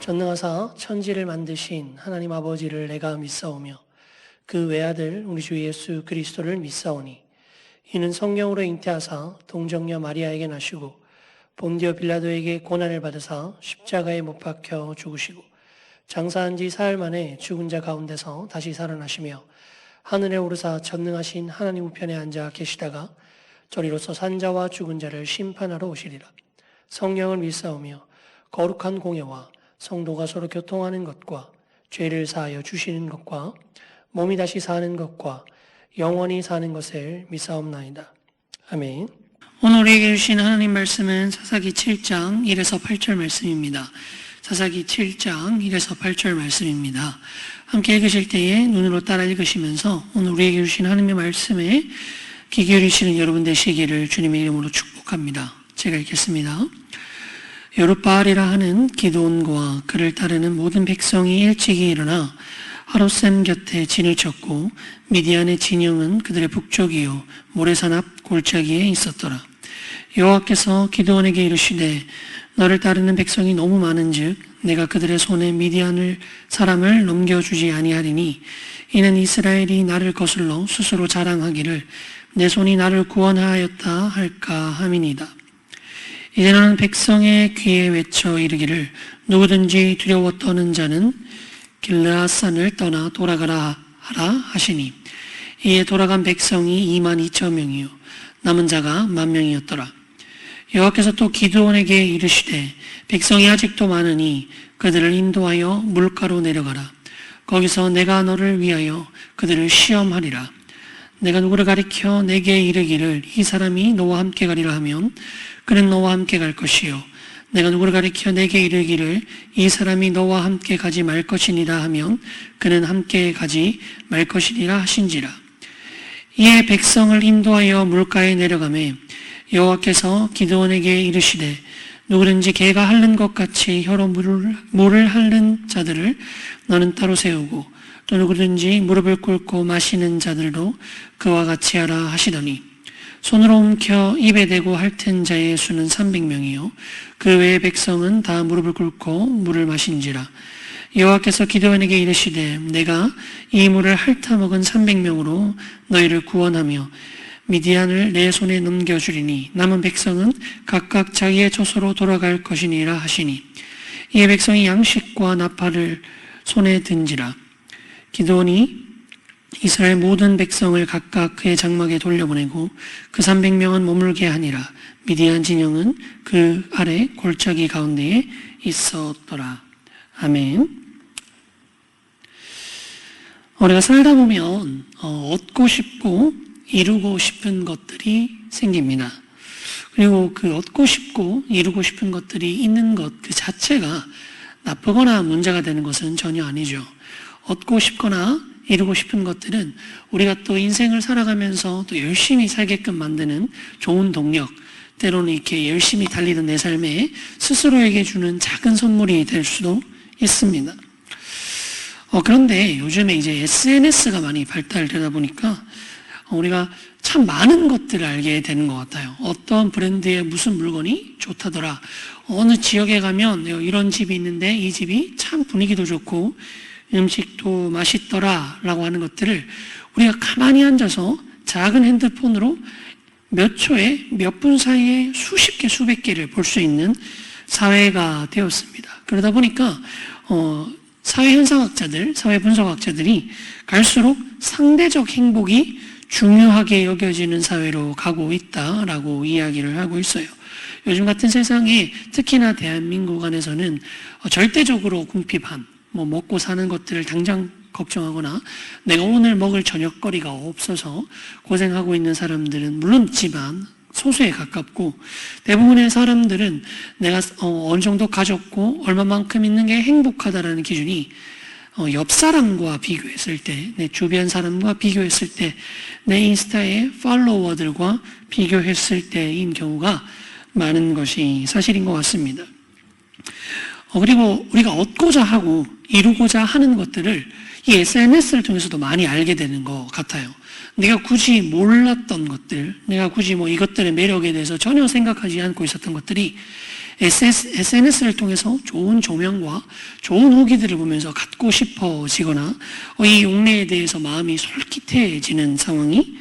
전능하사 천지를 만드신 하나님 아버지를 내가 믿사오며 그 외아들 우리 주 예수 그리스도를 믿사오니 이는 성령으로 잉태하사 동정녀 마리아에게 나시고 본디오 빌라도에게 고난을 받으사 십자가에 못 박혀 죽으시고 장사한 지 사흘 만에 죽은 자 가운데서 다시 살아나시며 하늘에 오르사 전능하신 하나님 우편에 앉아 계시다가 저리로서 산자와 죽은 자를 심판하러 오시리라. 성령을 믿사오며 거룩한 공예와 성도가 서로 교통하는 것과 죄를 사하여 주시는 것과 몸이 다시 사는 것과 영원히 사는 것을 믿사옵나이다. 아멘. 오늘 우리에게 주신 하나님 말씀은 사사기 7장 1에서 8절 말씀입니다. 사사기 7장 1에서 8절 말씀입니다. 함께 읽으실 때에 눈으로 따라 읽으시면서 오늘 우리에게 주신 하나님의 말씀에 귀 기울이시는 여러분 되시기를 주님의 이름으로 축복합니다. 제가 읽겠습니다. 여룻바알이라 하는 기드온과 그를 따르는 모든 백성이 일찍이 일어나 하롯셈 곁에 진을 쳤고 미디안의 진영은 그들의 북쪽이요 모래산 앞 골짜기에 있었더라. 여호와께서 기드온에게 이르시되 너를 따르는 백성이 너무 많은즉 내가 그들의 손에 미디안 사람을 넘겨주지 아니하리니 이는 이스라엘이 나를 거슬러 스스로 자랑하기를 내 손이 나를 구원하였다 할까 함이니이다. 이제 너는 백성의 귀에 외쳐 이르기를 누구든지 두려워 떠는 자는 길르앗산을 떠나 돌아가라 하라 하시니 이에 돌아간 백성이 22,000명이요 남은 자가 10,000명이었더라. 여호와께서 또 기드온에게 이르시되 백성이 아직도 많으니 그들을 인도하여 물가로 내려가라. 거기서 내가 너를 위하여 그들을 시험하리라. 내가 누구를 가리켜 내게 이르기를 이 사람이 너와 함께 가리라 하면 그는 너와 함께 갈 것이요 내가 누구를 가리켜 내게 이르기를 이 사람이 너와 함께 가지 말 것이니라 하면 그는 함께 가지 말 것이니라 하신지라. 이에 백성을 인도하여 물가에 내려가매 여호와께서 기드온에게 이르시되 누구든지 개가 핥는 것 같이 혀로 물을 핥는 자들을 너는 따로 세우고 또 누구든지 무릎을 꿇고 마시는 자들도 그와 같이 하라 하시더니 손으로 움켜 입에 대고 핥은 자의 수는 300명이요 그 외의 백성은 다 무릎을 꿇고 물을 마신지라. 여호와께서 기드온에게 이르시되 내가 이 물을 핥아 먹은 300명으로 너희를 구원하며 미디안을 내 손에 넘겨주리니 남은 백성은 각각 자기의 처소로 돌아갈 것이니라 하시니 이에 백성이 양식과 나팔을 손에 든지라. 기드온이 이스라엘 모든 백성을 각각 그의 장막에 돌려보내고 그 300명은 머물게 하니라. 미디안 진영은 그 아래 골짜기 가운데에 있었더라. 아멘. 우리가 살다 보면 얻고 싶고 이루고 싶은 것들이 생깁니다. 그리고 그 얻고 싶고 이루고 싶은 것들이 있는 것 그 자체가 나쁘거나 문제가 되는 것은 전혀 아니죠. 얻고 싶거나 이루고 싶은 것들은 우리가 또 인생을 살아가면서 또 열심히 살게끔 만드는 좋은 동력, 때로는 이렇게 열심히 달리던 내 삶에 스스로에게 주는 작은 선물이 될 수도 있습니다. 그런데 요즘에 이제 SNS가 많이 발달되다 보니까 우리가 참 많은 것들을 알게 되는 것 같아요. 어떤 브랜드의 무슨 물건이 좋다더라. 어느 지역에 가면 이런 집이 있는데 이 집이 참 분위기도 좋고 음식도 맛있더라 라고 하는 것들을 우리가 가만히 앉아서 작은 핸드폰으로 몇 초에 몇 분 사이에 수십 개 수백 개를 볼 수 있는 사회가 되었습니다. 그러다 보니까 사회현상학자들, 사회분석학자들이 갈수록 상대적 행복이 중요하게 여겨지는 사회로 가고 있다라고 이야기를 하고 있어요. 요즘 같은 세상에 특히나 대한민국 안에서는 절대적으로 궁핍한 먹고 사는 것들을 당장 걱정하거나 내가 오늘 먹을 저녁거리가 없어서 고생하고 있는 사람들은 물론 있지만 소수에 가깝고 대부분의 사람들은 내가 어느 정도 가졌고 얼마만큼 있는 게 행복하다라는 기준이 옆 사람과 비교했을 때, 내 주변 사람과 비교했을 때, 내 인스타의 팔로워들과 비교했을 때인 경우가 많은 것이 사실인 것 같습니다. 그리고 우리가 얻고자 하고 이루고자 하는 것들을 이 SNS를 통해서도 많이 알게 되는 것 같아요. 내가 굳이 몰랐던 것들, 내가 굳이 이것들의 매력에 대해서 전혀 생각하지 않고 있었던 것들이 SNS를 통해서 좋은 조명과 좋은 후기들을 보면서 갖고 싶어지거나 이 용례에 대해서 마음이 솔깃해지는 상황이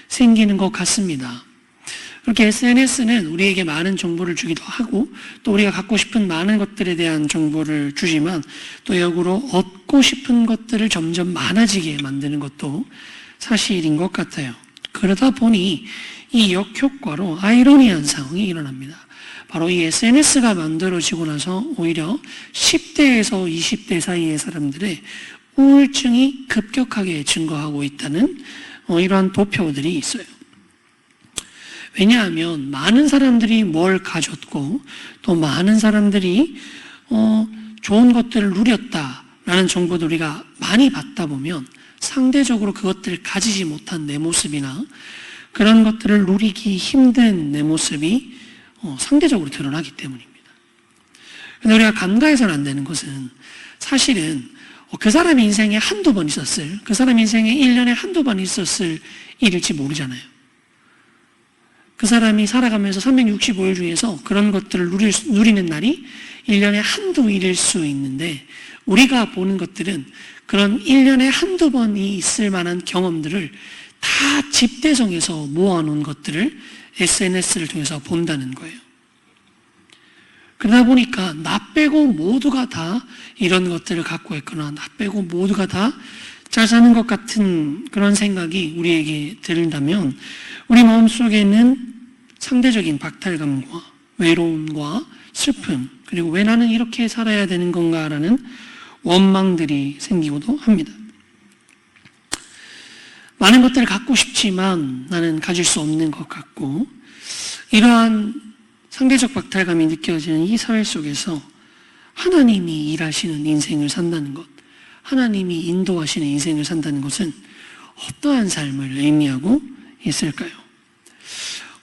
생기는 것 같습니다. 그렇게 SNS는 우리에게 많은 정보를 주기도 하고 또 우리가 갖고 싶은 많은 것들에 대한 정보를 주지만 또 역으로 얻고 싶은 것들을 점점 많아지게 만드는 것도 사실인 것 같아요. 그러다 보니 이 역효과로 아이러니한 상황이 일어납니다. 바로 이 SNS가 만들어지고 나서 오히려 10대에서 20대 사이의 사람들의 우울증이 급격하게 증가하고 있다는 이러한 도표들이 있어요. 왜냐하면 많은 사람들이 뭘 가졌고 또 많은 사람들이 좋은 것들을 누렸다라는 정보도 우리가 많이 받다 보면 상대적으로 그것들을 가지지 못한 내 모습이나 그런 것들을 누리기 힘든 내 모습이 상대적으로 드러나기 때문입니다. 그런데 우리가 간과해서는 안 되는 것은 사실은 그 사람 인생에 한두 번 있었을, 그 사람 인생에 1년에 한두 번 있었을 일일지 모르잖아요. 그 사람이 살아가면서 365일 중에서 그런 것들을 누리는 날이 1년에 한두 일일 수 있는데 우리가 보는 것들은 그런 1년에 한두 번이 있을 만한 경험들을 다 집대성에서 모아놓은 것들을 SNS를 통해서 본다는 거예요. 그러다 보니까 나 빼고 모두가 다 이런 것들을 갖고 있거나 나 빼고 모두가 다 잘 사는 것 같은 그런 생각이 우리에게 들다면 우리 마음속에는 상대적인 박탈감과 외로움과 슬픔 그리고 왜 나는 이렇게 살아야 되는 건가라는 원망들이 생기고도 합니다. 많은 것들을 갖고 싶지만 나는 가질 수 없는 것 같고 이러한 상대적 박탈감이 느껴지는 이 사회 속에서 하나님이 일하시는 인생을 산다는 것, 하나님이 인도하시는 인생을 산다는 것은 어떠한 삶을 의미하고 있을까요?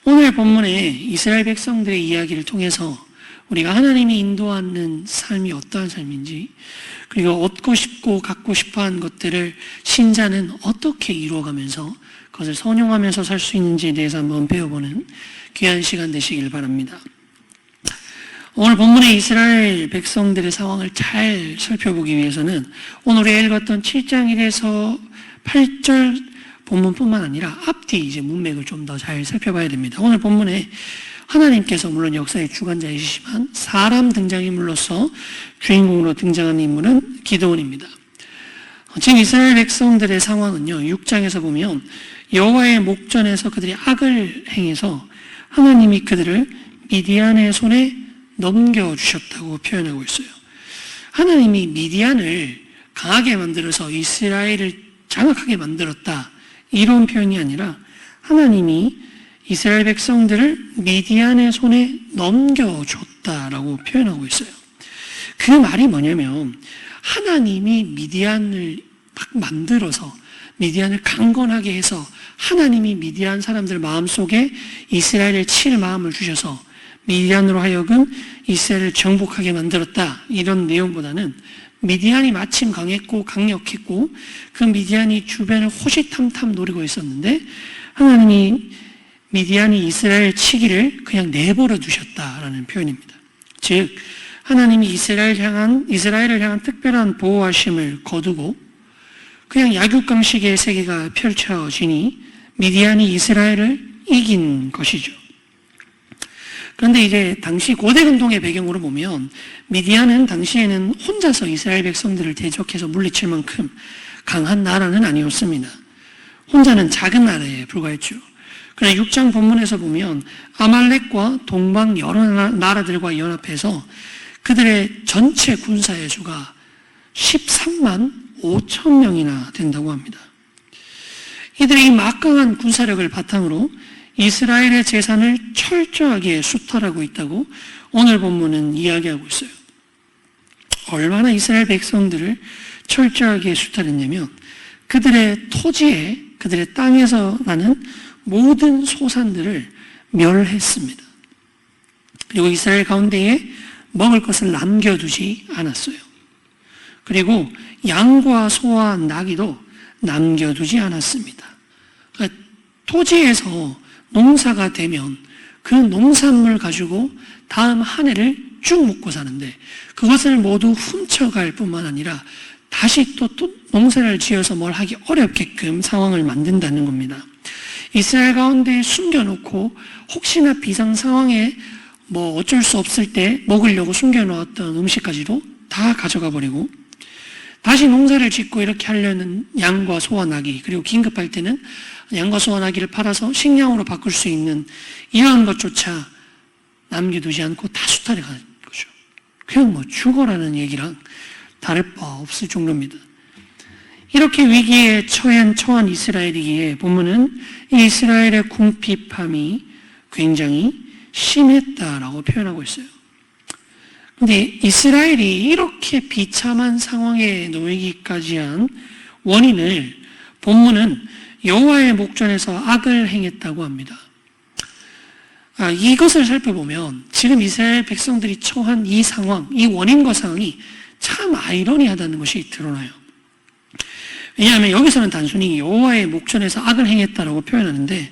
오늘 본문에 이스라엘 백성들의 이야기를 통해서 우리가 하나님이 인도하는 삶이 어떠한 삶인지 그리고 얻고 싶고 갖고 싶어한 것들을 신자는 어떻게 이루어가면서 그것을 선용하면서 살 수 있는지에 대해서 한번 배워보는 귀한 시간 되시길 바랍니다. 오늘 본문의 이스라엘 백성들의 상황을 잘 살펴보기 위해서는 오늘 우리가 읽었던 7장 1에서 8절 본문뿐만 아니라 앞뒤 이제 문맥을 좀 더 잘 살펴봐야 됩니다. 오늘 본문에 하나님께서 물론 역사의 주관자이시지만 사람 등장인물로서 주인공으로 등장하는 인물은 기드온입니다. 지금 이스라엘 백성들의 상황은요, 6장에서 보면 여호와의 목전에서 그들이 악을 행해서 하나님이 그들을 미디안의 손에 넘겨주셨다고 표현하고 있어요. 하나님이 미디안을 강하게 만들어서 이스라엘을 장악하게 만들었다 이런 표현이 아니라 하나님이 이스라엘 백성들을 미디안의 손에 넘겨줬다라고 표현하고 있어요. 그 말이 뭐냐면 하나님이 미디안을 막 만들어서 미디안을 강건하게 해서 하나님이 미디안 사람들 마음속에 이스라엘을 칠 마음을 주셔서 미디안으로 하여금 이스라엘을 정복하게 만들었다 이런 내용보다는 미디안이 마침 강했고 강력했고 그 미디안이 주변을 호시탐탐 노리고 있었는데 하나님이 미디안이 이스라엘 치기를 그냥 내버려 두셨다라는 표현입니다. 즉 하나님이 이스라엘을 향한 특별한 보호하심을 거두고 그냥 약육강식의 세계가 펼쳐지니 미디안이 이스라엘을 이긴 것이죠. 그런데 이제 당시 고대 근동의 배경으로 보면 미디안은 당시에는 혼자서 이스라엘 백성들을 대적해서 물리칠 만큼 강한 나라는 아니었습니다. 혼자는 작은 나라에 불과했죠. 그러나 6장 본문에서 보면 아말렉과 동방 여러 나라들과 연합해서 그들의 전체 군사의 수가 13만 5천 명이나 된다고 합니다. 이들의 이 막강한 군사력을 바탕으로 이스라엘의 재산을 철저하게 수탈하고 있다고 오늘 본문은 이야기하고 있어요. 얼마나 이스라엘 백성들을 철저하게 수탈했냐면 그들의 토지에, 그들의 땅에서 나는 모든 소산들을 멸했습니다. 그리고 이스라엘 가운데에 먹을 것을 남겨두지 않았어요. 그리고 양과 소와 나귀도 남겨두지 않았습니다. 그러니까 토지에서 농사가 되면 그 농산물 가지고 다음 한 해를 쭉 먹고 사는데 그것을 모두 훔쳐갈 뿐만 아니라 다시 또 농사를 지어서 뭘 하기 어렵게끔 상황을 만든다는 겁니다. 이스라엘 가운데 숨겨놓고 혹시나 비상 상황에 뭐 어쩔 수 없을 때 먹으려고 숨겨놓았던 음식까지도 다 가져가 버리고 다시 농사를 짓고 이렇게 하려는 양과 소와 나귀, 그리고 긴급할 때는 양과 소와 나귀를 팔아서 식량으로 바꿀 수 있는 이러한 것조차 남겨두지 않고 다 수탈해 가는 거죠. 그냥 뭐 죽어라는 얘기랑 다를 바 없을 정도입니다. 이렇게 위기에 처한 이스라엘이기에 본문은 이스라엘의 궁핍함이 굉장히 심했다라고 표현하고 있어요. 근데 이스라엘이 이렇게 비참한 상황에 놓이기까지 한 원인을 본문은 여호와의 목전에서 악을 행했다고 합니다. 이것을 살펴보면 지금 이스라엘 백성들이 처한 이 상황, 이 원인과 상황이 참 아이러니하다는 것이 드러나요. 왜냐하면 여기서는 단순히 여호와의 목전에서 악을 행했다라고 표현하는데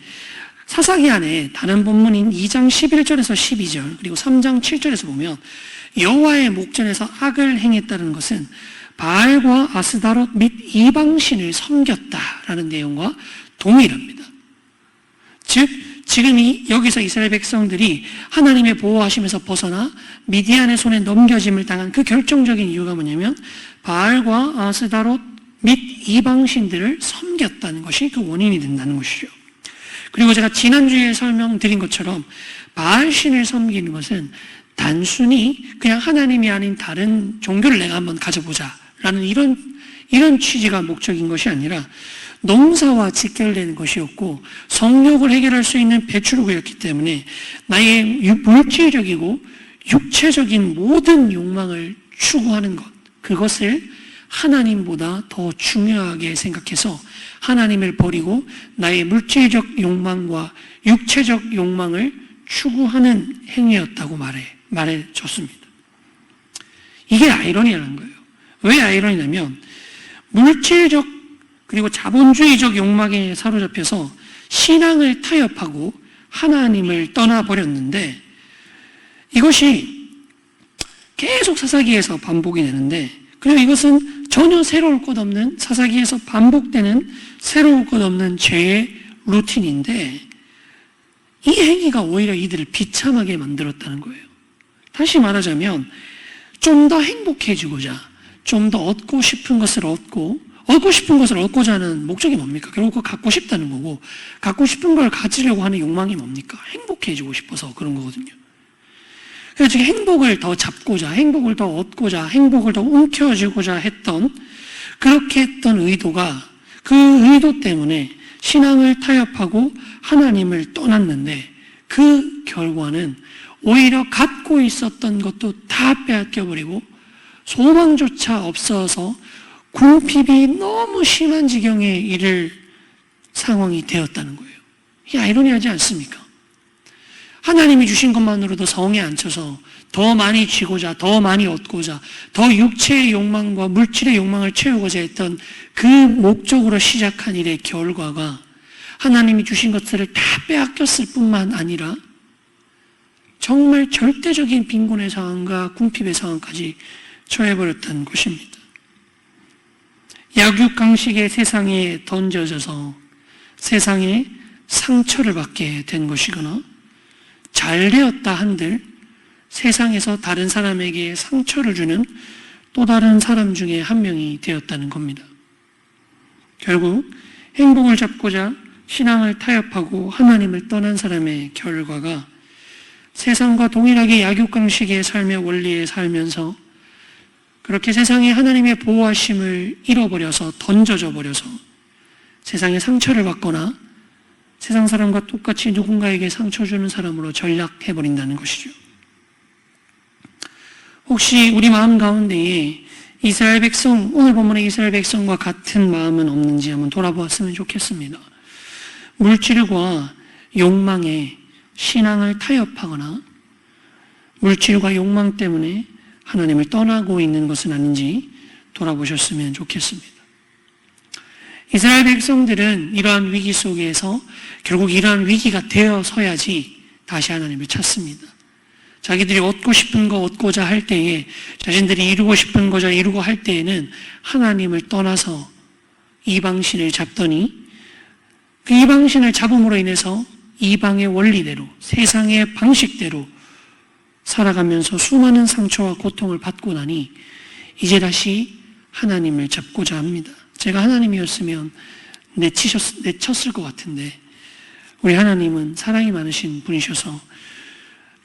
사사기 안에 다른 본문인 2장 11절에서 12절 그리고 3장 7절에서 보면 여호와의 목전에서 악을 행했다는 것은 바알과 아스다롯 및 이방신을 섬겼다라는 내용과 동일합니다. 즉 지금 여기서 이스라엘 백성들이 하나님의 보호하심에서 벗어나 미디안의 손에 넘겨짐을 당한 그 결정적인 이유가 뭐냐면 바알과 아스다롯 및 이방신들을 섬겼다는 것이 그 원인이 된다는 것이죠. 그리고 제가 지난주에 설명드린 것처럼 바알신을 섬기는 것은 단순히 그냥 하나님이 아닌 다른 종교를 내가 한번 가져보자라는 이런 취지가 목적인 것이 아니라 농사와 직결되는 것이었고 성욕을 해결할 수 있는 배출구였기 때문에 나의 물질적이고 육체적인 모든 욕망을 추구하는 것, 그것을 하나님보다 더 중요하게 생각해서 하나님을 버리고 나의 물질적 욕망과 육체적 욕망을 추구하는 행위였다고 말해줬습니다. 이게 아이러니라는 거예요. 왜 아이러니냐면 물질적 그리고 자본주의적 욕망에 사로잡혀서 신앙을 타협하고 하나님을 떠나버렸는데 이것이 계속 사사기에서 반복이 되는데 그리고 이것은 전혀 새로울 것 없는 사사기에서 반복되는 새로울 것 없는 죄의 루틴인데 이 행위가 오히려 이들을 비참하게 만들었다는 거예요. 다시 말하자면 좀 더 행복해지고자 좀 더 얻고 싶은 것을 얻고자 하는 목적이 뭡니까? 결국 그거 갖고 싶다는 거고 갖고 싶은 걸 가지려고 하는 욕망이 뭡니까? 행복해지고 싶어서 그런 거거든요. 그래서 지금 행복을 더 잡고자, 행복을 더 얻고자, 행복을 더 움켜쥐고자 했던 그렇게 했던 의도가 그 의도 때문에 신앙을 타협하고 하나님을 떠났는데 그 결과는 오히려 갖고 있었던 것도 다 빼앗겨버리고 소망조차 없어서 궁핍이 너무 심한 지경에 이를 상황이 되었다는 거예요. 이게 아이러니하지 않습니까? 하나님이 주신 것만으로도 성에 앉혀서 더 많이 쥐고자, 더 많이 얻고자, 더 육체의 욕망과 물질의 욕망을 채우고자 했던 그 목적으로 시작한 일의 결과가 하나님이 주신 것들을 다 빼앗겼을 뿐만 아니라 정말 절대적인 빈곤의 상황과 궁핍의 상황까지 처해버렸다는 것입니다. 약육강식의 세상에 던져져서 세상에 상처를 받게 된 것이거나 잘 되었다 한들 세상에서 다른 사람에게 상처를 주는 또 다른 사람 중에 한 명이 되었다는 겁니다. 결국 행복을 잡고자 신앙을 타협하고 하나님을 떠난 사람의 결과가 세상과 동일하게 약육강식의 삶의 원리에 살면서 그렇게 세상에 하나님의 보호하심을 잃어버려서 던져져 버려서 세상에 상처를 받거나 세상 사람과 똑같이 누군가에게 상처 주는 사람으로 전락해버린다는 것이죠. 혹시 우리 마음 가운데에 이스라엘 백성, 오늘 본문의 이스라엘 백성과 같은 마음은 없는지 한번 돌아보았으면 좋겠습니다. 물질과 욕망에 신앙을 타협하거나 물질과 욕망 때문에 하나님을 떠나고 있는 것은 아닌지 돌아보셨으면 좋겠습니다. 이스라엘 백성들은 이러한 위기 속에서 결국 이러한 위기가 되어서야지 다시 하나님을 찾습니다. 자기들이 얻고 싶은 거 얻고자 할 때에, 자신들이 이루고 싶은 거자 이루고 할 때에는 하나님을 떠나서 이방신을 잡더니 그 이방신을 잡음으로 인해서 이방의 원리대로, 세상의 방식대로 살아가면서 수많은 상처와 고통을 받고 나니 이제 다시 하나님을 잡고자 합니다. 제가 하나님이었으면 내쳤을 것 같은데 우리 하나님은 사랑이 많으신 분이셔서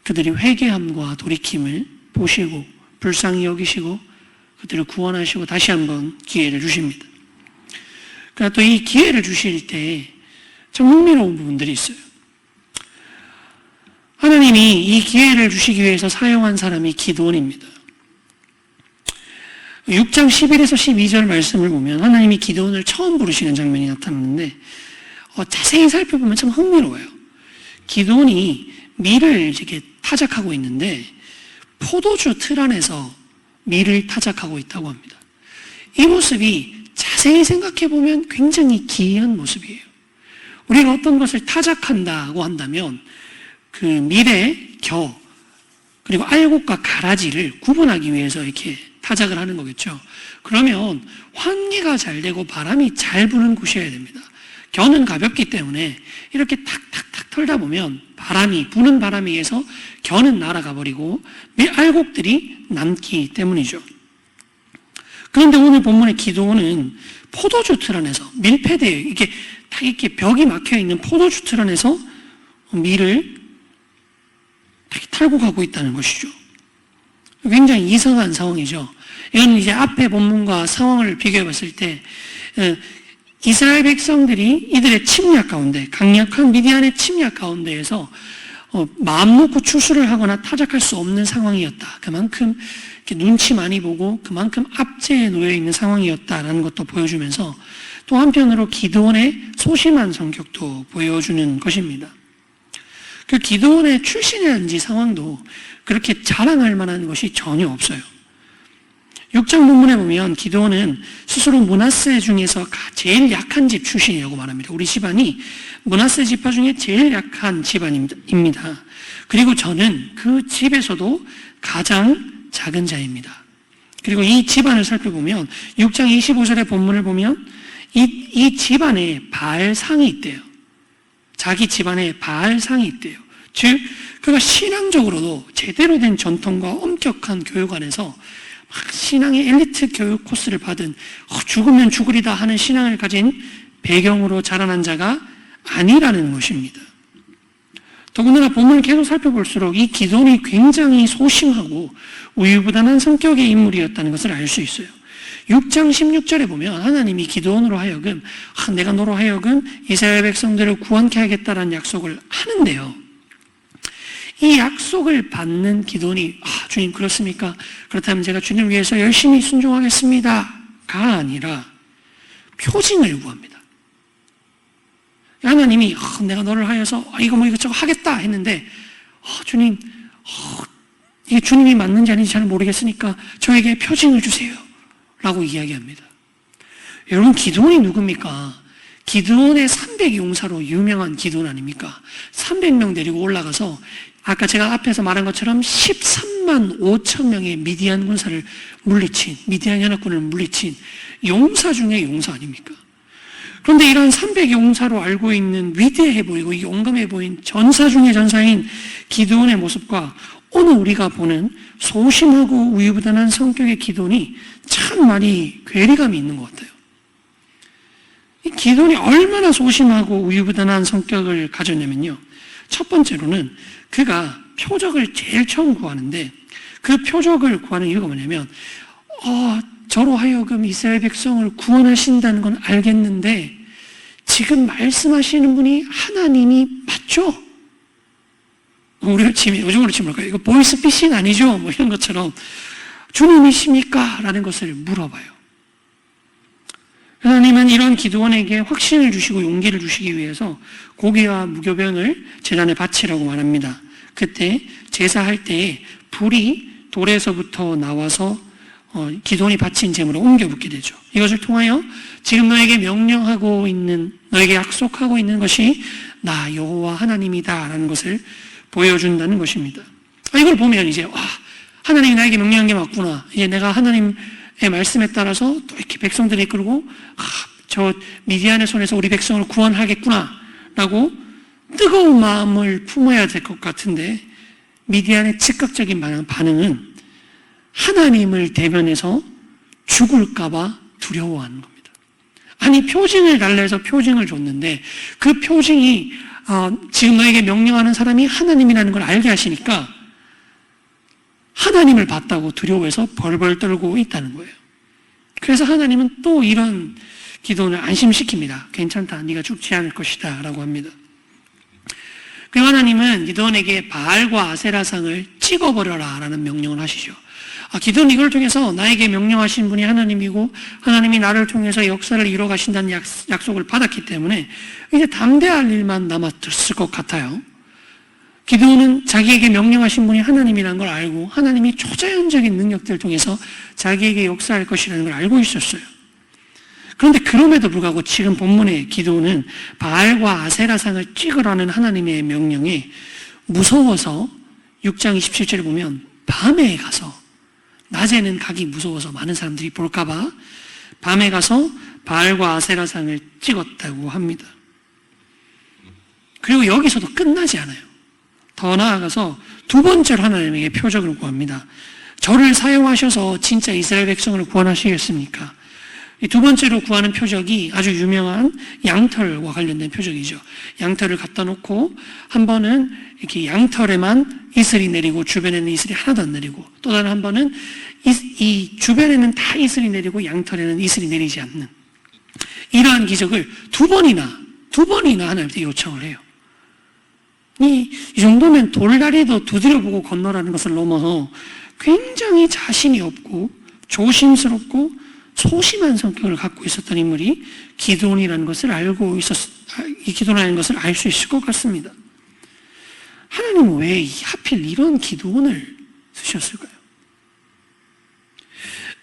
그들이 회개함과 돌이킴을 보시고 불쌍히 여기시고 그들을 구원하시고 다시 한번 기회를 주십니다. 그러나 또 이 기회를 주실 때 좀 흥미로운 부분들이 있어요. 하나님이 이 기회를 주시기 위해서 사용한 사람이 기드온입니다. 6장 11에서 12절 말씀을 보면 하나님이 기드온을 처음 부르시는 장면이 나타나는데 자세히 살펴보면 참 흥미로워요. 기드온이 밀을 이렇게 타작하고 있는데 포도주 틀 안에서 밀을 타작하고 있다고 합니다. 이 모습이 자세히 생각해 보면 굉장히 기이한 모습이에요. 우리가 어떤 것을 타작한다고 한다면 그 밀의 겨 그리고 알곡과 가라지를 구분하기 위해서 이렇게 타작을 하는 거겠죠. 그러면 환기가 잘 되고 바람이 잘 부는 곳이어야 됩니다. 겨는 가볍기 때문에 이렇게 탁탁탁 털다 보면 부는 바람에 의해서 겨는 날아가 버리고 알곡들이 남기 때문이죠. 그런데 오늘 본문의 기드온은 포도주 틀 안에서 밀패대에 이렇게 벽이 막혀 있는 포도주 틀 안에서 밀을 탈고 가고 있다는 것이죠. 굉장히 이상한 상황이죠. 이건 이제 앞에 본문과 상황을 비교해 봤을 때 이스라엘 백성들이 이들의 침략 가운데, 강력한 미디안의 침략 가운데에서 마음 놓고 추수를 하거나 타작할 수 없는 상황이었다. 그만큼 눈치 많이 보고 그만큼 압제에 놓여 있는 상황이었다라는 것도 보여주면서 또 한편으로 기드온의 소심한 성격도 보여주는 것입니다. 그 기드온의 출신이라든지 상황도 그렇게 자랑할 만한 것이 전혀 없어요. 6장 본문에 보면 기드온은 스스로 므낫세 중에서 제일 약한 집 출신이라고 말합니다. 우리 집안이 므낫세 지파 중에 제일 약한 집안입니다. 그리고 저는 그 집에서도 가장 작은 자입니다. 그리고 이 집안을 살펴보면 6장 25절의 본문을 보면 이 집안에 바알상이 있대요. 자기 집안에 바알상이 있대요. 즉 그가 신앙적으로도 제대로 된 전통과 엄격한 교육 안에서 신앙의 엘리트 교육 코스를 받은 죽으면 죽으리다 하는 신앙을 가진 배경으로 자라난 자가 아니라는 것입니다. 더군다나 본문을 계속 살펴볼수록 이 기드온이 굉장히 소심하고 우유부단한 성격의 인물이었다는 것을 알 수 있어요. 6장 16절에 보면 하나님이 기드온으로 하여금 내가 너로 하여금 이스라엘 백성들을 구원케 하겠다라는 약속을 하는데요. 이 약속을 받는 기드온이 주님 그렇습니까? 그렇다면 제가 주님을 위해서 열심히 순종하겠습니다가 아니라 표징을 구합니다. 하나님이 내가 너를 하여서 이거 이것저것 하겠다 했는데 주님 이게 주님이 맞는지 아닌지 잘 모르겠으니까 저에게 표징을 주세요 라고 이야기합니다. 여러분 기드온이 누굽니까? 기드온의 300용사로 유명한 기드온 아닙니까? 300명 데리고 올라가서 아까 제가 앞에서 말한 것처럼 13만 5천 명의 미디안 군사를 물리친, 미디안 연합군을 물리친 용사 중에 용사 아닙니까? 그런데 이런 300용사로 알고 있는 위대해 보이고 용감해 보인 전사 중의 전사인 기드온의 모습과 오늘 우리가 보는 소심하고 우유부단한 성격의 기드온이 참 많이 괴리감이 있는 것 같아요. 이 기드온이 얼마나 소심하고 우유부단한 성격을 가졌냐면요. 첫 번째로는 그가 표적을 제일 처음 구하는데 그 표적을 구하는 이유가 뭐냐면 저로 하여금 이스라엘 백성을 구원하신다는 건 알겠는데 지금 말씀하시는 분이 하나님이 맞죠? 우리가 요즘으로 치면 뭘까요? 이거 보이스피싱 아니죠? 이런 것처럼 주님이십니까? 라는 것을 물어봐요. 하나님은 이런 기드온에게 확신을 주시고 용기를 주시기 위해서 고기와 무교병을 제단에 바치라고 말합니다. 그때 제사할 때에 불이 돌에서부터 나와서 기드온이 바친 제물을 옮겨 붓게 되죠. 이것을 통하여 지금 너에게 명령하고 있는, 너에게 약속하고 있는 것이 나 여호와 하나님이다 라는 것을 보여준다는 것입니다. 이걸 보면 이제 하나님이 나에게 명령한 게 맞구나. 이제 내가 하나님의 말씀에 따라서 또 이렇게 백성들을 이끌고 저 미디안의 손에서 우리 백성을 구원하겠구나 라고 뜨거운 마음을 품어야 될 것 같은데, 미디안의 즉각적인 반응은 하나님을 대면해서 죽을까 봐 두려워하는 겁니다. 아니, 표징을 달라 해서 표징을 줬는데 그 표징이 지금 너에게 명령하는 사람이 하나님이라는 걸 알게 하시니까 하나님을 봤다고 두려워해서 벌벌 떨고 있다는 거예요. 그래서 하나님은 또 이런 기도원을 안심시킵니다. 괜찮다, 네가 죽지 않을 것이다 라고 합니다. 그 하나님은 기도원에게 바알과 아세라상을 찍어버려라 라는 명령을 하시죠. 기도는 이걸 통해서 나에게 명령하신 분이 하나님이고 하나님이 나를 통해서 역사를 이뤄 가신다는 약속을 받았기 때문에 이제 담대할 일만 남았을 것 같아요. 기도는 자기에게 명령하신 분이 하나님이라는 걸 알고 하나님이 초자연적인 능력들을 통해서 자기에게 역사할 것이라는 걸 알고 있었어요. 그런데 그럼에도 불구하고 지금 본문의 기도는 바알과 아세라상을 찍으라는 하나님의 명령에 무서워서 6장 27절에 보면 밤에 가서, 낮에는 가기 무서워서 많은 사람들이 볼까봐 밤에 가서 바알과 아세라상을 찍었다고 합니다. 그리고 여기서도 끝나지 않아요. 더 나아가서 두 번째로 하나님에게 표적을 구합니다. 저를 사용하셔서 진짜 이스라엘 백성을 구원하시겠습니까? 이 두 번째로 구하는 표적이 아주 유명한 양털과 관련된 표적이죠. 양털을 갖다 놓고 한 번은 이렇게 양털에만 이슬이 내리고 주변에는 이슬이 하나도 안 내리고, 또 다른 한 번은 이 주변에는 다 이슬이 내리고 양털에는 이슬이 내리지 않는 이러한 기적을 두 번이나 하나님께 요청을 해요. 이 정도면 돌다리도 두드려보고 건너라는 것을 넘어서 굉장히 자신이 없고 조심스럽고 소심한 성격을 갖고 있었던 인물이 기드온이라는 것을 기드온이라는 것을 알 수 있을 것 같습니다. 하나님은 왜 하필 이런 기드온을 쓰셨을까요?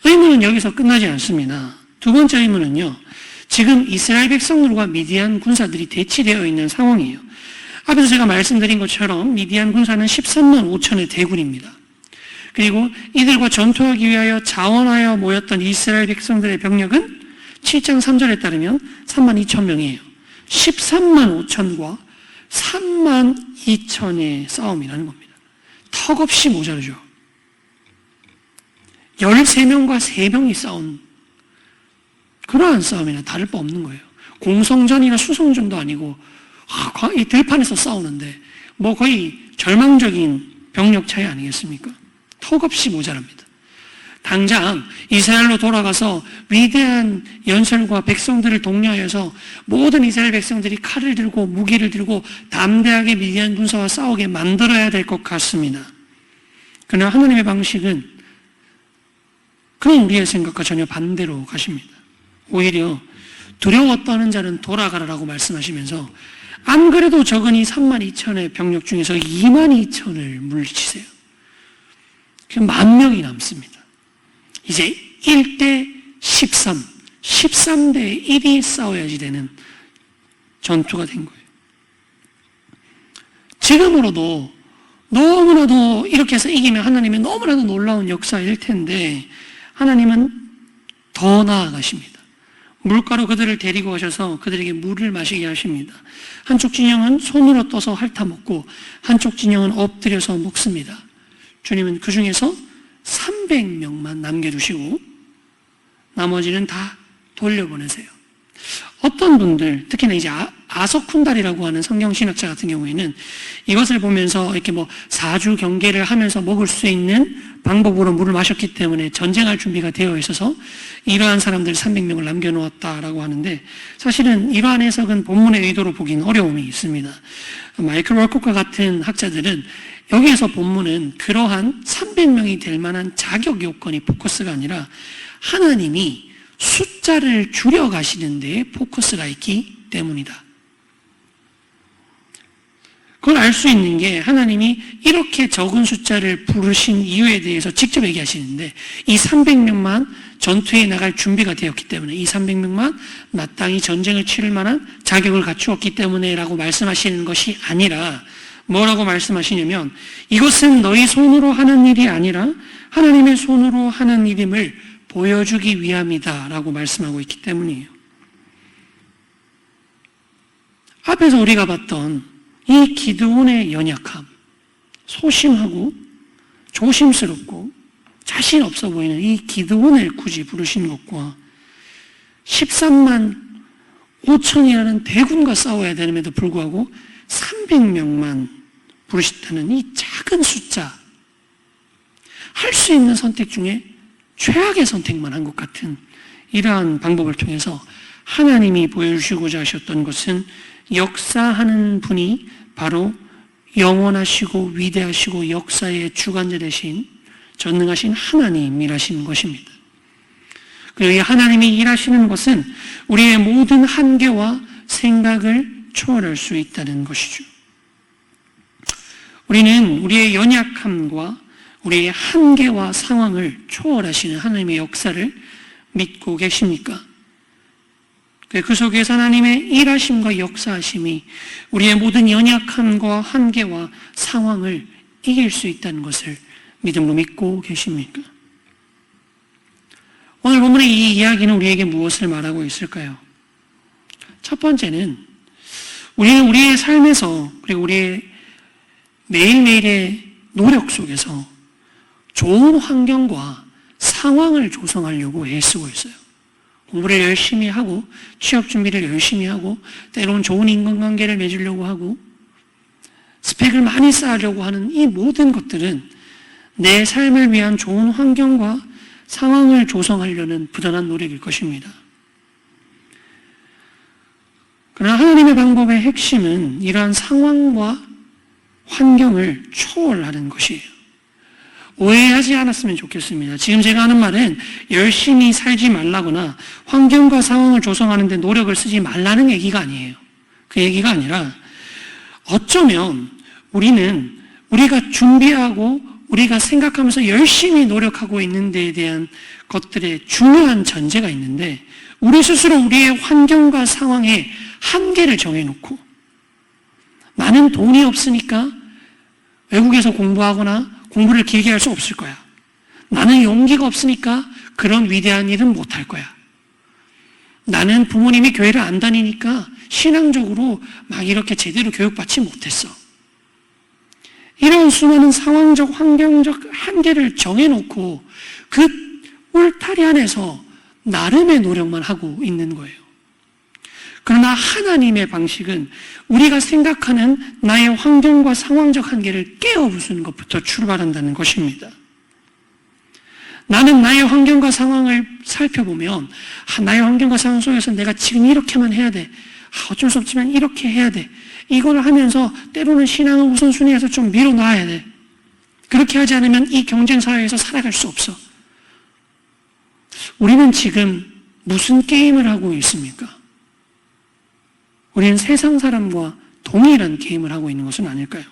의문은 여기서 끝나지 않습니다. 두 번째 의문은요, 지금 이스라엘 백성들과 미디안 군사들이 대치되어 있는 상황이에요. 앞에서 제가 말씀드린 것처럼 미디안 군사는 13만 5천의 대군입니다. 그리고 이들과 전투하기 위하여 자원하여 모였던 이스라엘 백성들의 병력은 7장 3절에 따르면 3만 2천 명이에요. 13만 5천과 3만 2천의 싸움이라는 겁니다. 턱없이 모자르죠. 13명과 3명이 싸운 그러한 싸움이나 다를 바 없는 거예요. 공성전이나 수성전도 아니고 이 들판에서 싸우는데 뭐 거의 절망적인 병력 차이 아니겠습니까? 턱없이 모자랍니다. 당장 이스라엘로 돌아가서 위대한 연설과 백성들을 독려하여서 모든 이스라엘 백성들이 칼을 들고 무기를 들고 담대하게 미디안 군사와 싸우게 만들어야 될 것 같습니다. 그러나 하나님의 방식은 그런 우리의 생각과 전혀 반대로 가십니다. 오히려 두려워 떠는 자는 돌아가라라고 말씀하시면서 안 그래도 적은 이 3만 2천의 병력 중에서 2만 2천을 물리치세요. 10,000명이 남습니다. 이제 1대 13, 13대 1이 싸워야지 되는 전투가 된 거예요. 지금으로도 너무나도 이렇게 해서 이기면 하나님의 너무나도 놀라운 역사일 텐데 하나님은 더 나아가십니다. 물가로 그들을 데리고 가셔서 그들에게 물을 마시게 하십니다. 한쪽 진영은 손으로 떠서 핥아먹고 한쪽 진영은 엎드려서 먹습니다. 주님은 그 중에서 300명만 남겨두시고 나머지는 다 돌려보내세요. 어떤 분들, 특히나 이제 아서쿤달이라고 하는 성경신학자 같은 경우에는 이것을 보면서 이렇게 뭐 4주 경계를 하면서 먹을 수 있는 방법으로 물을 마셨기 때문에 전쟁할 준비가 되어 있어서 이러한 사람들 300명을 남겨놓았다라고 하는데, 사실은 이러한 해석은 본문의 의도로 보기는 어려움이 있습니다. 마이클 월콕과 같은 학자들은 여기에서 본문은 그러한 300명이 될 만한 자격 요건이 포커스가 아니라 하나님이 숫자를 줄여가시는 데에 포커스가 있기 때문이다. 그걸 알 수 있는 게 하나님이 이렇게 적은 숫자를 부르신 이유에 대해서 직접 얘기하시는데, 이 300명만 전투에 나갈 준비가 되었기 때문에, 이 300명만 마땅히 전쟁을 치를 만한 자격을 갖추었기 때문에 라고 말씀하시는 것이 아니라 뭐라고 말씀하시냐면 이것은 너희 손으로 하는 일이 아니라 하나님의 손으로 하는 일임을 보여주기 위함이다 라고 말씀하고 있기 때문이에요. 앞에서 우리가 봤던 이 기드온의 연약함, 소심하고 조심스럽고 자신 없어 보이는 이 기드온을 굳이 부르신 것과 13만 5천이라는 대군과 싸워야 되는데도 불구하고 300명만 부르셨다는 이 작은 숫자, 할 수 있는 선택 중에 최악의 선택만 한 것 같은 이러한 방법을 통해서 하나님이 보여주시고자 하셨던 것은 역사하는 분이 바로 영원하시고 위대하시고 역사의 주관자 되신 전능하신 하나님이라신 것입니다. 그리고 이 하나님이 일하시는 것은 우리의 모든 한계와 생각을 초월할 수 있다는 것이죠. 우리는 우리의 연약함과 우리의 한계와 상황을 초월하시는 하나님의 역사를 믿고 계십니까? 그 속에서 하나님의 일하심과 역사하심이 우리의 모든 연약함과 한계와 상황을 이길 수 있다는 것을 믿음으로 믿고 계십니까? 오늘 본문의 이 이야기는 우리에게 무엇을 말하고 있을까요? 첫 번째는 우리는 우리의 삶에서 그리고 우리의 매일매일의 노력 속에서 좋은 환경과 상황을 조성하려고 애쓰고 있어요. 공부를 열심히 하고 취업 준비를 열심히 하고 때로는 좋은 인간관계를 맺으려고 하고 스펙을 많이 쌓으려고 하는 이 모든 것들은 내 삶을 위한 좋은 환경과 상황을 조성하려는 부단한 노력일 것입니다. 그러나 하나님의 방법의 핵심은 이러한 상황과 환경을 초월하는 것이에요. 오해하지 않았으면 좋겠습니다. 지금 제가 하는 말은 열심히 살지 말라거나 환경과 상황을 조성하는 데 노력을 쓰지 말라는 얘기가 아니에요. 그 얘기가 아니라 어쩌면 우리는 우리가 준비하고 우리가 생각하면서 열심히 노력하고 있는 데에 대한 것들의 중요한 전제가 있는데 우리 스스로 우리의 환경과 상황에 한계를 정해놓고 나는 돈이 없으니까 외국에서 공부하거나 공부를 길게 할 수 없을 거야. 나는 용기가 없으니까 그런 위대한 일은 못할 거야. 나는 부모님이 교회를 안 다니니까 신앙적으로 막 이렇게 제대로 교육받지 못했어. 이런 수많은 상황적, 환경적 한계를 정해놓고 그 울타리 안에서 나름의 노력만 하고 있는 거예요. 그러나 하나님의 방식은 우리가 생각하는 나의 환경과 상황적 한계를 깨어부수는 것부터 출발한다는 것입니다. 나는 나의 환경과 상황을 살펴보면 나의 환경과 상황 속에서 내가 지금 이렇게만 해야 돼. 어쩔 수 없지만 이렇게 해야 돼. 이걸 하면서 때로는 신앙을 우선순위에서 좀 밀어놔야 돼. 그렇게 하지 않으면 이 경쟁사회에서 살아갈 수 없어. 우리는 지금 무슨 게임을 하고 있습니까? 우리는 세상 사람과 동일한 게임을 하고 있는 것은 아닐까요?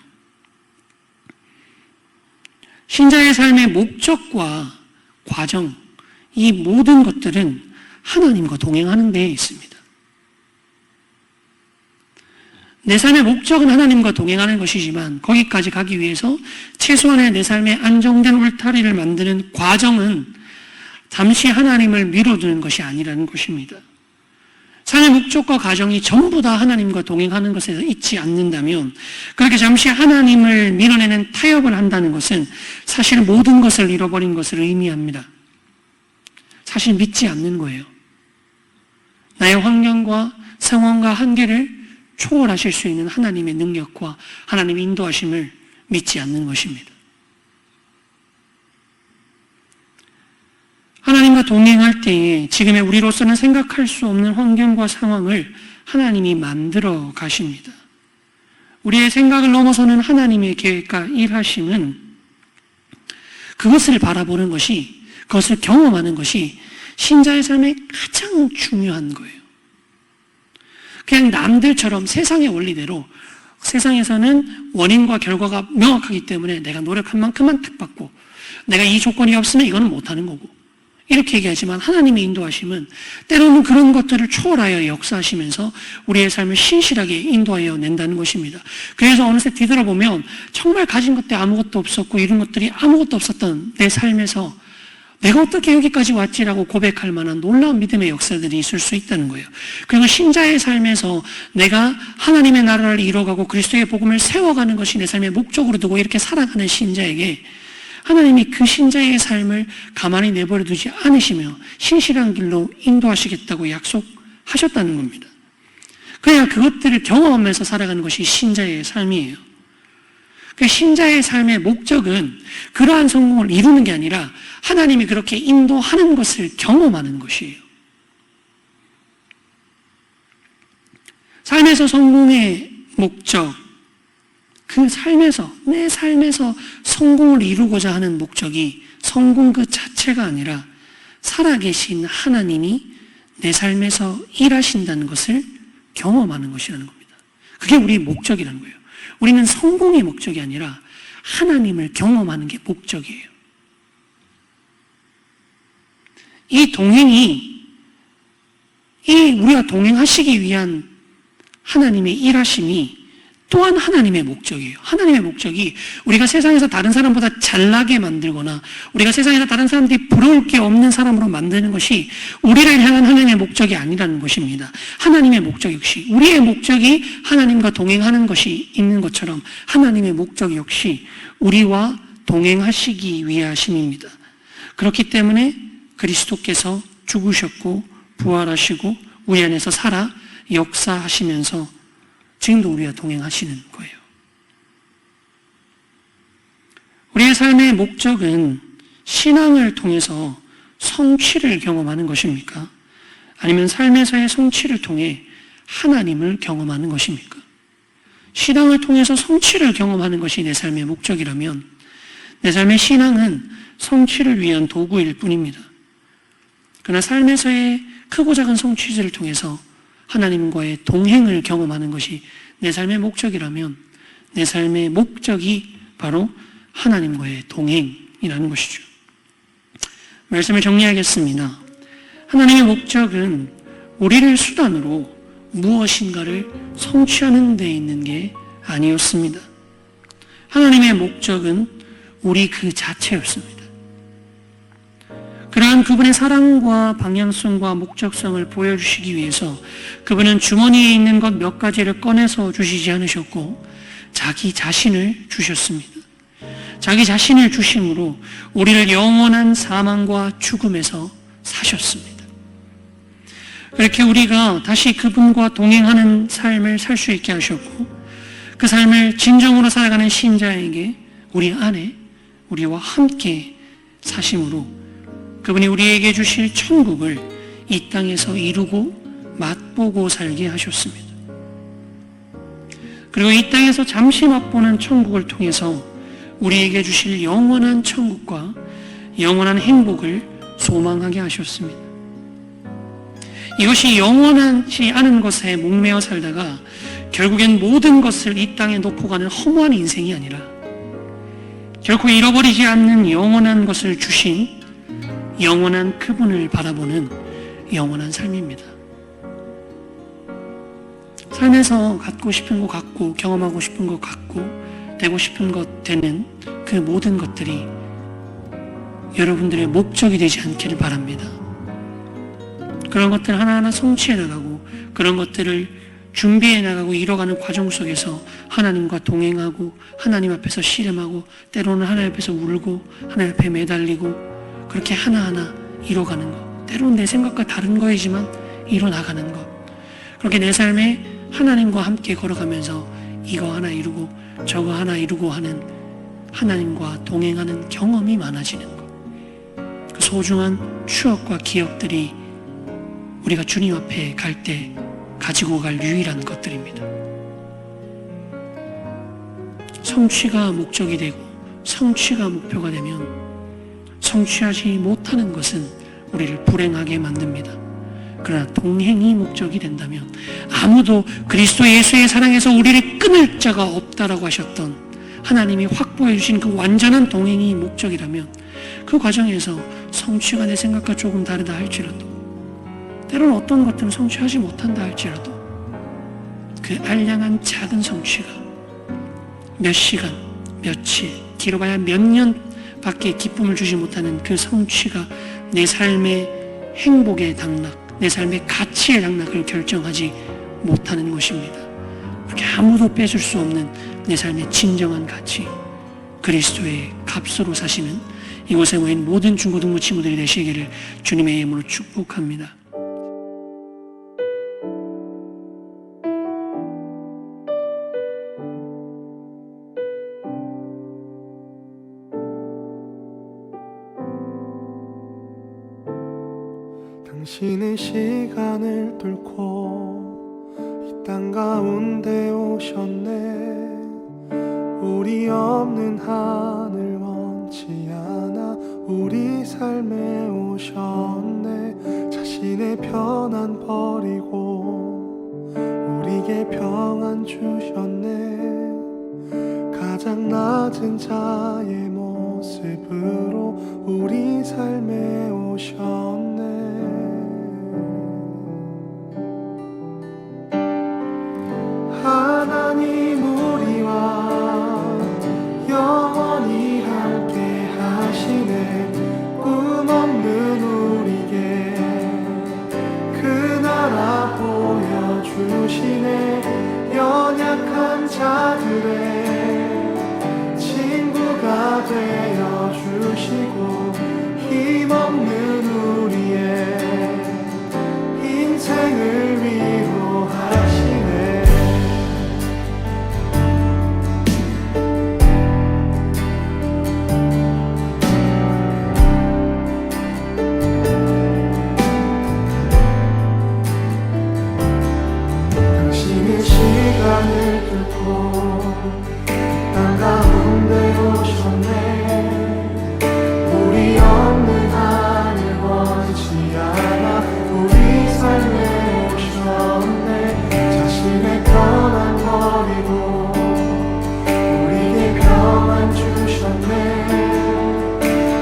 신자의 삶의 목적과 과정, 이 모든 것들은 하나님과 동행하는 데에 있습니다. 내 삶의 목적은 하나님과 동행하는 것이지만 거기까지 가기 위해서 최소한의 내 삶의 안정된 울타리를 만드는 과정은 잠시 하나님을 미뤄두는 것이 아니라는 것입니다. 삶의 목적과 과정이 전부 다 하나님과 동행하는 것에서 있지 않는다면 그렇게 잠시 하나님을 밀어내는 타협을 한다는 것은 사실 모든 것을 잃어버린 것을 의미합니다. 사실 믿지 않는 거예요. 나의 환경과 상황과 한계를 초월하실 수 있는 하나님의 능력과 하나님의 인도하심을 믿지 않는 것입니다. 하나님과 동행할 때에 지금의 우리로서는 생각할 수 없는 환경과 상황을 하나님이 만들어 가십니다. 우리의 생각을 넘어서는 하나님의 계획과 일하심은 그것을 바라보는 것이, 그것을 경험하는 것이 신자의 삶에 가장 중요한 거예요. 그냥 남들처럼 세상의 원리대로 세상에서는 원인과 결과가 명확하기 때문에 내가 노력한 만큼만 탁 받고 내가 이 조건이 없으면 이거는 못하는 거고 이렇게 얘기하지만 하나님의 인도하심은 때로는 그런 것들을 초월하여 역사하시면서 우리의 삶을 신실하게 인도하여 낸다는 것입니다. 그래서 어느새 뒤돌아보면 정말 가진 것들이 아무것도 없었고 이런 것들이 아무것도 없었던 내 삶에서 내가 어떻게 여기까지 왔지라고 고백할 만한 놀라운 믿음의 역사들이 있을 수 있다는 거예요. 그리고 신자의 삶에서 내가 하나님의 나라를 이뤄가고 그리스도의 복음을 세워가는 것이 내 삶의 목적으로 두고 이렇게 살아가는 신자에게 하나님이 그 신자의 삶을 가만히 내버려 두지 않으시며 신실한 길로 인도하시겠다고 약속하셨다는 겁니다. 그래야 그것들을 경험하면서 살아가는 것이 신자의 삶이에요. 그 신자의 삶의 목적은 그러한 성공을 이루는 게 아니라 하나님이 그렇게 인도하는 것을 경험하는 것이에요. 삶에서 성공의 목적, 그 삶에서, 내 삶에서 성공을 이루고자 하는 목적이 성공 그 자체가 아니라 살아계신 하나님이 내 삶에서 일하신다는 것을 경험하는 것이라는 겁니다. 그게 우리의 목적이라는 거예요. 우리는 성공의 목적이 아니라 하나님을 경험하는 게 목적이에요. 이 동행이, 우리가 동행하시기 위한 하나님의 일하심이 또한 하나님의 목적이에요. 하나님의 목적이 우리가 세상에서 다른 사람보다 잘나게 만들거나 우리가 세상에서 다른 사람들이 부러울 게 없는 사람으로 만드는 것이 우리를 향한 하나님의 목적이 아니라는 것입니다. 하나님의 목적 역시 우리의 목적이 하나님과 동행하는 것이 있는 것처럼 하나님의 목적 역시 우리와 동행하시기 위하심입니다. 그렇기 때문에 그리스도께서 죽으셨고 부활하시고 우리 안에서 살아 역사하시면서 지금도 우리와 동행하시는 거예요. 우리의 삶의 목적은 신앙을 통해서 성취를 경험하는 것입니까? 아니면 삶에서의 성취를 통해 하나님을 경험하는 것입니까? 신앙을 통해서 성취를 경험하는 것이 내 삶의 목적이라면 내 삶의 신앙은 성취를 위한 도구일 뿐입니다. 그러나 삶에서의 크고 작은 성취들을 통해서 하나님과의 동행을 경험하는 것이 내 삶의 목적이라면 내 삶의 목적이 바로 하나님과의 동행이라는 것이죠. 말씀을 정리하겠습니다. 하나님의 목적은 우리를 수단으로 무엇인가를 성취하는 데 있는 게 아니었습니다. 하나님의 목적은 우리 그 자체였습니다. 그러한 그분의 사랑과 방향성과 목적성을 보여주시기 위해서 그분은 주머니에 있는 것 몇 가지를 꺼내서 주시지 않으셨고 자기 자신을 주셨습니다. 자기 자신을 주심으로 우리를 영원한 사망과 죽음에서 사셨습니다. 그렇게 우리가 다시 그분과 동행하는 삶을 살 수 있게 하셨고 그 삶을 진정으로 살아가는 신자에게 우리 안에 우리와 함께 사심으로 그분이 우리에게 주실 천국을 이 땅에서 이루고 맛보고 살게 하셨습니다. 그리고 이 땅에서 잠시 맛보는 천국을 통해서 우리에게 주실 영원한 천국과 영원한 행복을 소망하게 하셨습니다. 이것이 영원하지 않은 것에 목매어 살다가 결국엔 모든 것을 이 땅에 놓고 가는 허무한 인생이 아니라 결코 잃어버리지 않는 영원한 것을 주신 영원한 그분을 바라보는 영원한 삶입니다. 삶에서 갖고 싶은 거 갖고 경험하고 싶은 거 갖고 되고 싶은 것 되는 그 모든 것들이 여러분들의 목적이 되지 않기를 바랍니다. 그런 것들 하나하나 성취해 나가고 그런 것들을 준비해 나가고 이뤄가는 과정 속에서 하나님과 동행하고 하나님 앞에서 씨름하고 때로는 하나님 앞에서 울고 하나님 앞에 매달리고 그렇게 하나하나 이뤄가는 것, 때로는 내 생각과 다른 거이지만 이뤄나가는 것, 그렇게 내 삶에 하나님과 함께 걸어가면서 이거 하나 이루고 저거 하나 이루고 하는 하나님과 동행하는 경험이 많아지는 것, 그 소중한 추억과 기억들이 우리가 주님 앞에 갈 때 가지고 갈 유일한 것들입니다. 성취가 목적이 되고 성취가 목표가 되면 성취하지 못하는 것은 우리를 불행하게 만듭니다. 그러나 동행이 목적이 된다면 아무도 그리스도 예수의 사랑에서 우리를 끊을 자가 없다라고 하셨던 하나님이 확보해 주신 그 완전한 동행이 목적이라면 그 과정에서 성취가 내 생각과 조금 다르다 할지라도, 때로는 어떤 것들은 성취하지 못한다 할지라도, 그 알량한 작은 성취가 몇 시간, 며칠, 길어봐야 몇 년밖에 기쁨을 주지 못하는 그 성취가 내 삶의 행복의 당락, 내 삶의 가치의 당락을 결정하지 못하는 것입니다. 그렇게 아무도 뺏을 수 없는 내 삶의 진정한 가치, 그리스도의 값으로 사시는 이곳에 모인 모든 중고등부 친구들이 되시기를 주님의 이름으로 축복합니다. 당신은 시간을 뚫고 이 땅 가운데 오셨네. 우리 없는 하늘 원치 않아 우리 삶에 오셨네. 자신의 편안 버리고 우리에게 평안 주셨네. 가장 낮은 자의 모습으로 우리 삶에 오셨네. 하나님 우리와 영원히 함께 하시네. 꿈 없는 우리에게 그 나라 보여주시네. 연약한 자들의 친구가 되어주시고 힘없는 우리의 인생을 위로하시네. 시간을 뚫고 땅 가운데 오셨네. 우리 없는 하늘 원치 않아 우리 삶에 오셨네. 자신의 편안 버리고 우리에게 평안 주셨네.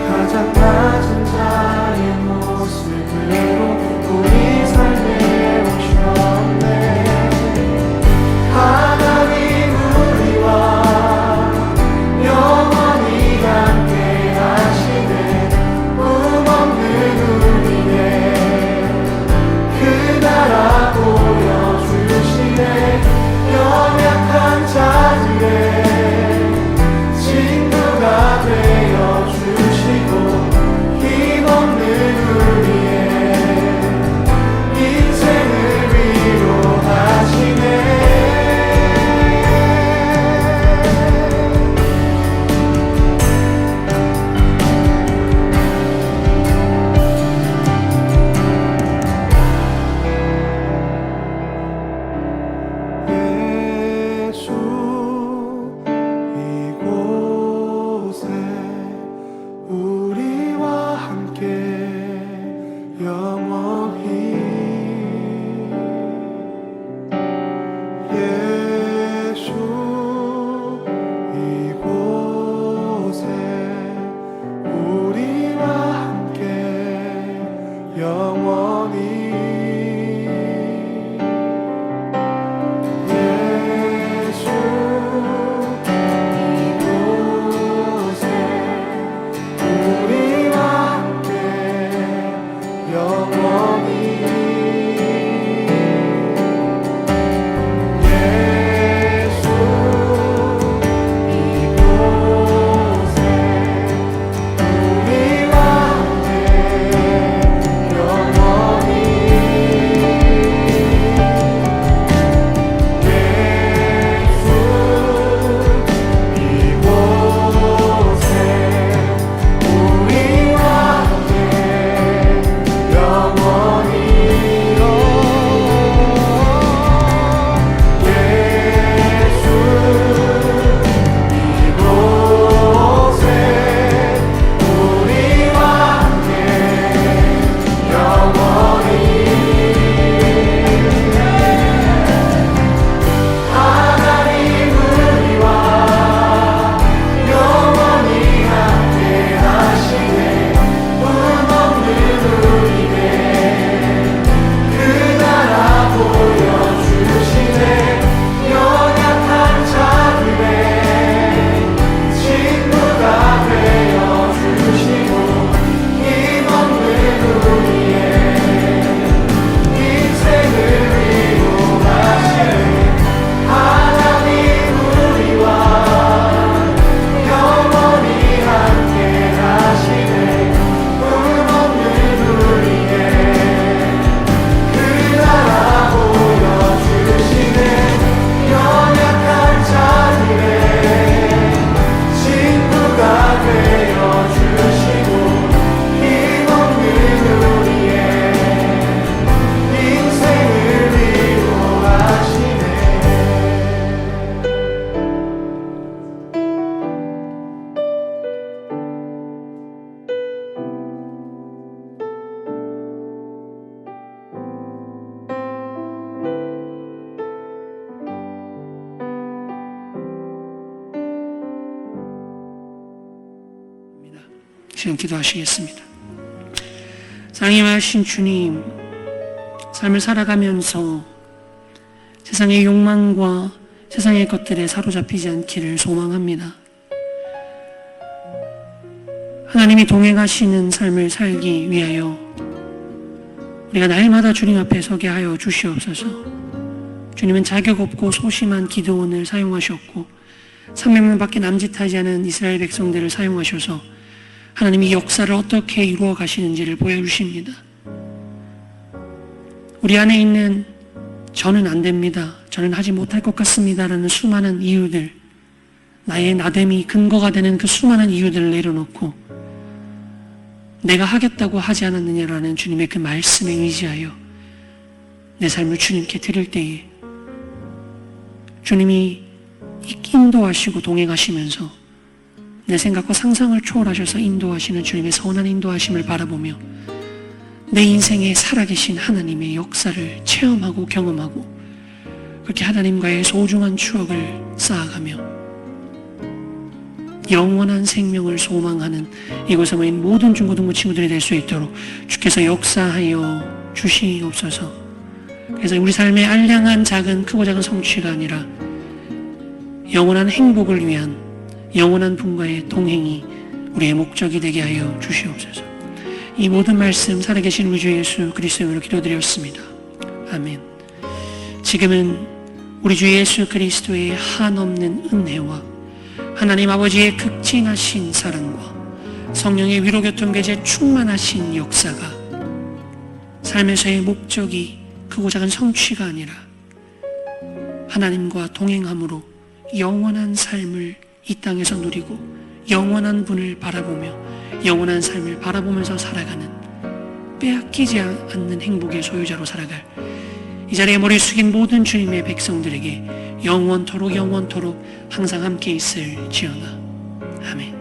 가장 낮은 자의 모습으로 우리 삶에 오셨네. 하나님 우리와 영원히 함께 하시네. 꿈 없는 우리의 그 나라 보여주시네. 연약한 자들의 친구가 되어주시고 힘없는 우리의 인생을 위로하시네. 영원히 시간 기도하시겠습니다. 사랑하신 주님, 삶을 살아가면서 세상의 욕망과 세상의 것들에 사로잡히지 않기를 소망합니다. 하나님이 동행하시는 삶을 살기 위하여 우리가 날마다 주님 앞에 서게 하여 주시옵소서. 주님은 자격 없고 소심한 기드온을 사용하셨고 300명밖에 남짓하지 않은 이스라엘 백성들을 사용하셔서 하나님이 역사를 어떻게 이루어 가시는지를 보여주십니다. 우리 안에 있는 저는 안 됩니다, 저는 하지 못할 것 같습니다 라는 수많은 이유들, 나의 나됨이 근거가 되는 그 수많은 이유들을 내려놓고 내가 하겠다고 하지 않았느냐라는 주님의 그 말씀에 의지하여 내 삶을 주님께 드릴 때에 주님이 인도하시고 동행하시면서 내 생각과 상상을 초월하셔서 인도하시는 주님의 선한 인도하심을 바라보며 내 인생에 살아계신 하나님의 역사를 체험하고 경험하고 그렇게 하나님과의 소중한 추억을 쌓아가며 영원한 생명을 소망하는 이곳에 모인 모든 중고등부 친구들이 될 수 있도록 주께서 역사하여 주시옵소서. 그래서 우리 삶의 알량한 크고 작은 성취가 아니라 영원한 행복을 위한 영원한 분과의 동행이 우리의 목적이 되게 하여 주시옵소서. 이 모든 말씀 살아계신 우리 주 예수 그리스도의 이름으로 기도드렸습니다. 아멘. 지금은 우리 주 예수 그리스도의 한없는 은혜와 하나님 아버지의 극진하신 사랑과 성령의 위로교통계제 충만하신 역사가 삶에서의 목적이 크고 작은 성취가 아니라 하나님과 동행함으로 영원한 삶을 이 땅에서 누리고 영원한 분을 바라보며 영원한 삶을 바라보면서 살아가는 빼앗기지 않는 행복의 소유자로 살아갈 이 자리에 머리 숙인 모든 주님의 백성들에게 영원토록 항상 함께 있을지어다. 아멘.